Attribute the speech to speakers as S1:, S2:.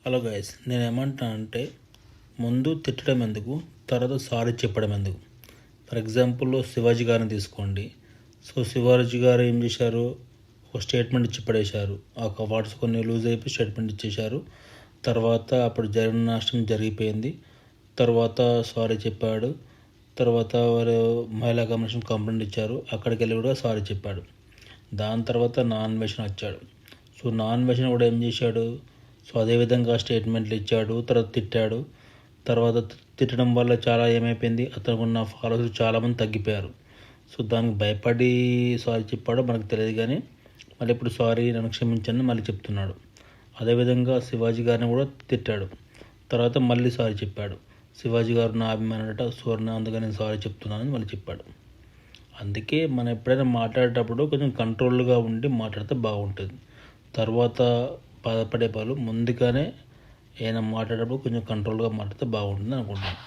S1: Hello guys, నేను ఏమంటానంటే ముందు తిట్టడం ఎందుకు, తర్వాత సారీ చెప్పడం ఎందుకు. ఫర్ ఎగ్జాంపుల్ శివాజీ గారిని తీసుకోండి. సో శివాజీ గారు ఏం చేశారు, ఒక స్టేట్మెంట్ ఇచ్చి పడేశారు. ఒక వర్డ్స్ కొన్ని లూజ్ అయిపోయి స్టేట్మెంట్ ఇచ్చేశారు. తర్వాత అప్పుడు జరిగిన నష్టం జరిగిపోయింది. తర్వాత సారీ చెప్పాడు. తర్వాత వారు మహిళా కమిషన్ కంప్లైంట్ ఇచ్చారు. అక్కడికి వెళ్ళి కూడా సారీ చెప్పాడు. దాని తర్వాత నాన్ వెషన్ వచ్చాడు. సో నాన్ వెషన్ కూడా ఏం చేశాడు, సో అదేవిధంగా స్టేట్మెంట్లు ఇచ్చాడు. తర్వాత తిట్టాడు. తర్వాత తిట్టడం వల్ల చాలా ఏమైపోయింది, అతనికి ఉన్న ఫాలోవర్స్ చాలామంది తగ్గిపోయారు. సో దానికి భయపడి సారీ చెప్పాడో మనకు తెలియదు, కానీ మళ్ళీ ఇప్పుడు సారీ నన్ను క్షమించండి మళ్ళీ చెప్తున్నాడు. అదేవిధంగా శివాజీ గారిని కూడా తిట్టాడు. తర్వాత మళ్ళీ సారీ చెప్పాడు. శివాజీ గారు నా అభిమానట సువర్ణ, అందుకని నేను సారీ చెప్తున్నానని మళ్ళీ చెప్పాడు. అందుకే మనం ఎప్పుడైనా మాట్లాడేటప్పుడు కొంచెం కంట్రోల్గా ఉండి మాట్లాడితే బాగుంటుంది. తర్వాత బాధపడే వాళ్ళు ముందుగానే ఏమైనా మాట్లాడేటప్పుడు కొంచెం కంట్రోల్గా మాట్లాడితే బాగుంటుంది అనుకుంటున్నాను.